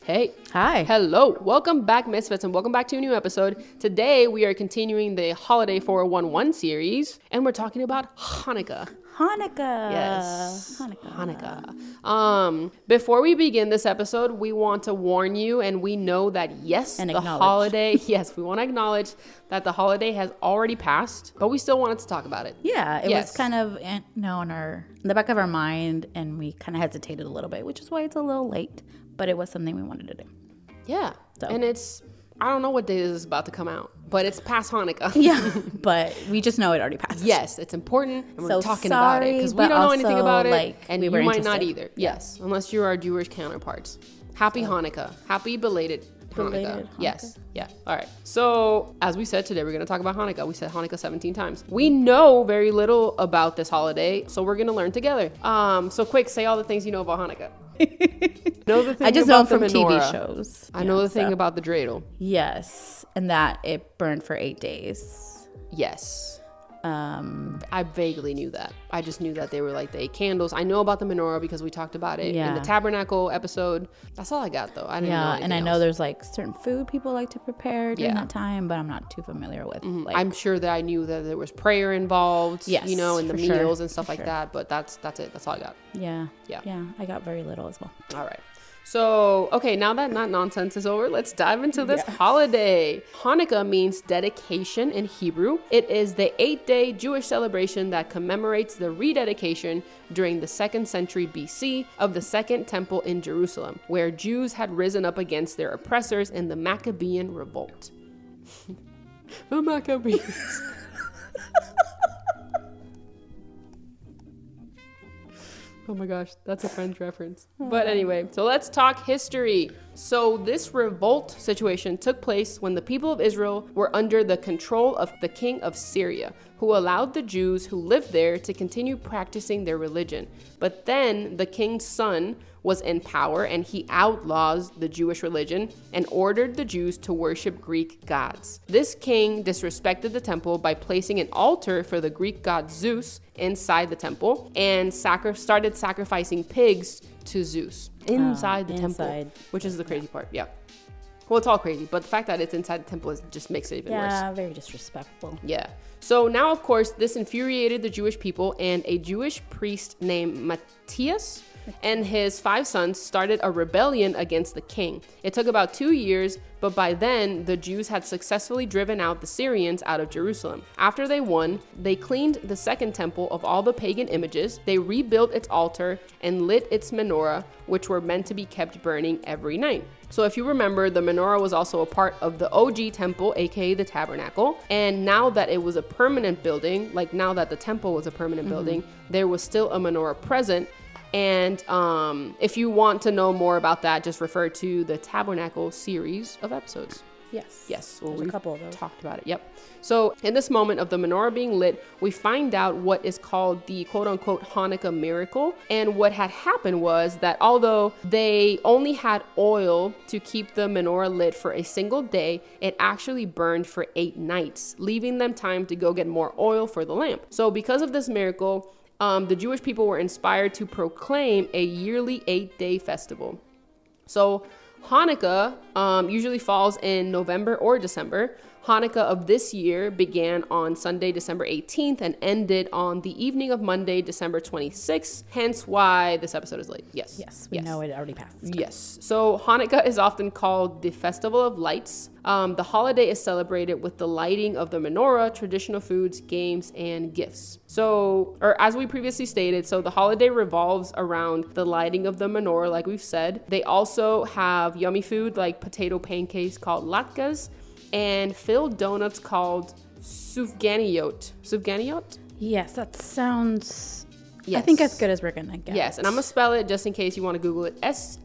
Hey. Hi. Hello. Welcome back, Misfits, and welcome back to a new episode. Today, we are continuing the Holiday 411 series, and we're talking about Hanukkah. Hanukkah. Yes. Hanukkah. Before we begin this episode, we want to warn you, and we know that, yes, And the holiday, yes, we want to acknowledge that the holiday has already passed, but we still wanted to talk about it. Yeah, it was kind of, in the back of our mind, and we kind of hesitated a little bit, which is why it's a little late, but it was something we wanted to do. Yeah. So. And I don't know what day this is about to come out, but it's past Hanukkah. Yeah, but we just know it already passed. Yes, it's important, and we're talking about it because we don't know anything about it, and we you might not either. Yes, unless you're our Jewish counterparts. Happy Hanukkah. Happy belated Hanukkah. Yes. Yeah. All right. So, as we said today, we're going to talk about Hanukkah. We said Hanukkah 17 times. We know very little about this holiday, so we're going to learn together. So quick, say all the things you know about Hanukkah. I just know from TV shows. I know the thing about the dreidel. Yes, and that it burned for 8 days. Yes. I vaguely knew that. I just knew that they were like the 8 candles. I know about the menorah because we talked about it in the tabernacle episode. That's all I got though. I didn't know anything else. Know there's like certain food people like to prepare during that time, but I'm not too familiar with. I'm sure that I knew that there was prayer involved, yes, in the meals and stuff like that. But that's it. That's all I got. Yeah. I got very little as well. All right. So, okay, now that not nonsense is over, let's dive into this holiday. Hanukkah means dedication in Hebrew. It is the 8-day Jewish celebration that commemorates the rededication during the 2nd century BC of the Second Temple in Jerusalem, where Jews had risen up against their oppressors in the Maccabean revolt. The Maccabees. Oh my gosh, that's a Friends reference. But anyway, so let's talk history. So this revolt situation took place when the people of Israel were under the control of the king of Syria, who allowed the Jews who lived there to continue practicing their religion. But then the king's son was in power and he outlaws the Jewish religion and ordered the Jews to worship Greek gods. This king disrespected the temple by placing an altar for the Greek god Zeus inside the temple and started sacrificing pigs to Zeus inside the temple, which is the crazy part. Yeah. Well, it's all crazy, but the fact that it's inside the temple just makes it even worse. Yeah, very disrespectful. Yeah. So now, of course, this infuriated the Jewish people, and a Jewish priest named Matthias and his 5 sons started a rebellion against the king. It took about 2 years, but by then, the Jews had successfully driven out the Syrians out of Jerusalem. After they won, they cleaned the second temple of all the pagan images, they rebuilt its altar, and lit its menorah, which were meant to be kept burning every night. So if you remember, the menorah was also a part of the OG temple, aka the tabernacle. And now that it was a permanent building, like now that the temple was a permanent building, there was still a menorah present. And if you want to know more about that, just refer to the Tabernacle series of episodes. Yes. Well, there's a couple of those. Talked about it. Yep. So in this moment of the menorah being lit, we find out what is called the quote unquote Hanukkah miracle. And what had happened was that although they only had oil to keep the menorah lit for a single day, it actually burned for 8 nights, leaving them time to go get more oil for the lamp. So because of this miracle, the Jewish people were inspired to proclaim a yearly 8-day festival. So Hanukkah usually falls in November or December. Hanukkah of this year began on Sunday, December 18th and ended on the evening of Monday, December 26th, hence why this episode is late. Yes. We know it already passed. Yes. So Hanukkah is often called the Festival of Lights. The holiday is celebrated with the lighting of the menorah, traditional foods, games, and gifts. So, or as we previously stated, so the holiday revolves around the lighting of the menorah, like we've said. They also have yummy food like potato pancakes called latkes and filled donuts called sufganiyot. Sufganiyot? Yes, that sounds... Yes. I think as good as we're gonna get. Yes, and I'm gonna spell it just in case you want to Google it. Sufganiyot.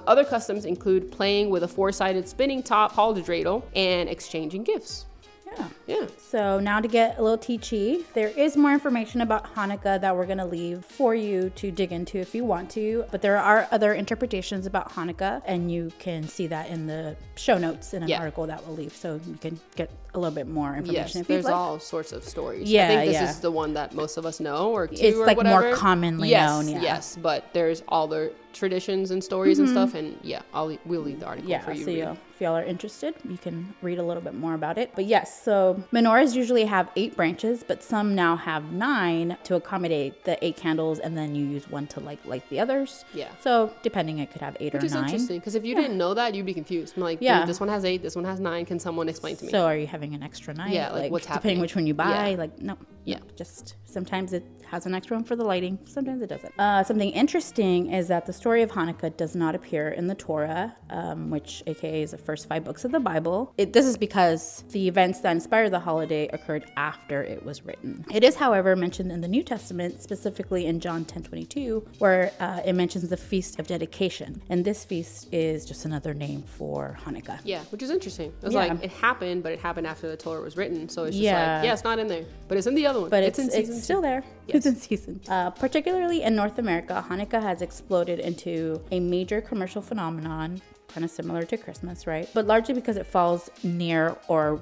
Other customs include playing with a 4-sided spinning top called a dreidel and exchanging gifts. Yeah. So now to get a little teachy, there is more information about Hanukkah that we're going to leave for you to dig into if you want to. But there are other interpretations about Hanukkah, and you can see that in the show notes in an article that we'll leave. So you can get a little bit more information. Yes, if there's you'd like. all sorts of stories. Yeah, I think this is the one that most of us know, or two, it's or like whatever. more commonly known. Yeah. Yes, but there's all the traditions and stories and stuff, and we'll leave the article for you. So if y'all are interested, you can read a little bit more about it. But yes, so menorahs usually have 8 branches, but some now have 9 to accommodate the 8 candles, and then you use one to light the others. Yeah. So depending, it could have 8 or 9. Which is interesting, because if you didn't know that, you'd be confused. I'm like, dude, this one has 8, this one has 9. Can someone explain to me? So are you having an extra night? Yeah, like what's happening? Depending which one you buy. Yeah. Like, no. Yeah. Just sometimes it has an extra one for the lighting. Sometimes it doesn't. Something interesting is that the story of Hanukkah does not appear in the Torah, which aka is the first 5 books of the Bible. This is because the events that inspired the holiday occurred after it was written. It is, however, mentioned in the New Testament, specifically in John 10:22, where it mentions the Feast of Dedication. And this feast is just another name for Hanukkah. Yeah, which is interesting. It was like, it happened, but it happened after the Torah was written. So it's just it's not in there, but it's in the other one. But it's in season it's still there. Yes. It's in season. Particularly in North America, Hanukkah has exploded into a major commercial phenomenon, kind of similar to Christmas, right? But largely because it falls near, or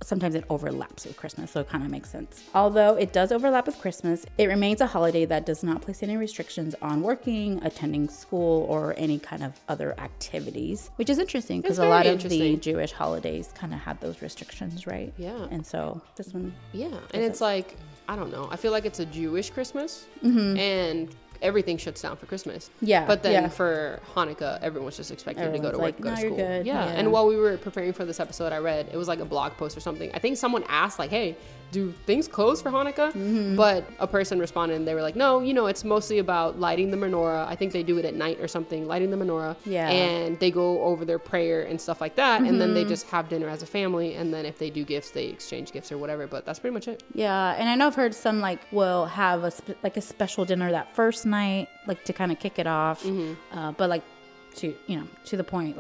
sometimes it overlaps with Christmas, so it kind of makes sense. Although it does overlap with Christmas, it remains a holiday that does not place any restrictions on working, attending school, or any kind of other activities, which is interesting because a lot of the Jewish holidays kind of had those restrictions, right? Yeah. And so this one... Yeah, and it's like, I don't know. I feel like it's a Jewish Christmas, and everything shuts down for Christmas. Yeah. But then for Hanukkah, everyone's just expected to go to work, go to school. You're good. Yeah. And while we were preparing for this episode, I read, it was like a blog post or something. I think someone asked like, hey, do things close for Hanukkah? But a person responded and they were like, no, it's mostly about lighting the menorah. I think they do it at night or something, lighting the menorah. Yeah. And they go over their prayer and stuff like that. And then they just have dinner as a family. And then if they do gifts, they exchange gifts or whatever. But that's pretty much it. Yeah. And I know I've heard some will have a special dinner that first night, to kind of kick it off. But to the point,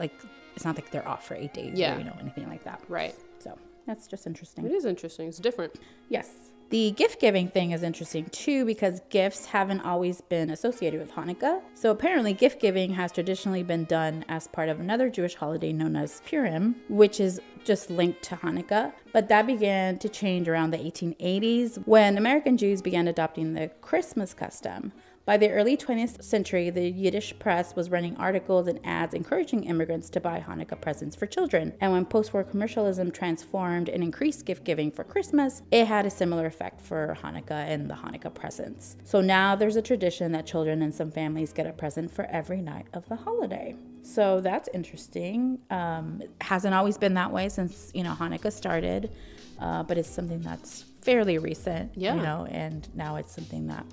it's not like they're off for 8 days or anything like that. Right. So that's just interesting. It is interesting. It's different. Yes. The gift giving thing is interesting too, because gifts haven't always been associated with Hanukkah. So apparently gift giving has traditionally been done as part of another Jewish holiday known as Purim, which is just linked to Hanukkah. But that began to change around the 1880s when American Jews began adopting the Christmas custom. By the early 20th century, the Yiddish press was running articles and ads encouraging immigrants to buy Hanukkah presents for children. And when post-war commercialism transformed and increased gift giving for Christmas, it had a similar effect for Hanukkah and the Hanukkah presents. So now there's a tradition that children and some families get a present for every night of the holiday. So that's interesting. It hasn't always been that way since, Hanukkah started, but it's something that's fairly recent, and now it's something that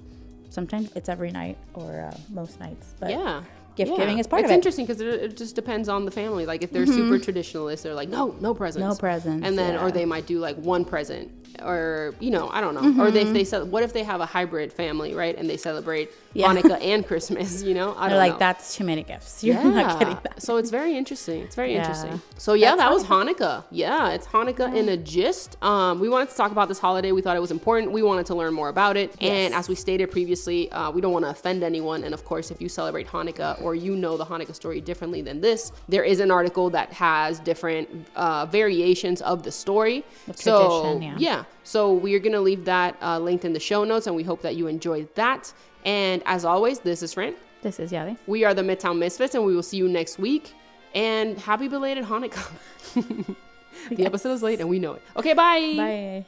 sometimes it's every night or most nights. But gift giving is part of it. It's interesting because it just depends on the family. Like if they're super traditionalists, they're like, no presents. No presents. And then, or they might do like one present, or, I don't know. Or what if they have a hybrid family, right? And they celebrate Hanukkah and Christmas, I don't know. That's too many gifts. You're not getting that. So it's very interesting. It's very interesting. So that was Hanukkah. Yeah, it's Hanukkah in a gist. We wanted to talk about this holiday. We thought it was important. We wanted to learn more about it. Yes. And as we stated previously, we don't want to offend anyone. And of course, if you celebrate Hanukkah or the Hanukkah story differently than this, there is an article that has different variations of the story. So we are going to leave that linked in the show notes, and we hope that you enjoyed that. And as always, this is Fran. This is Yadi. We are the Midtown Misfits, and we will see you next week. And happy belated Hanukkah. The episode is late, and we know it. Okay, bye. Bye.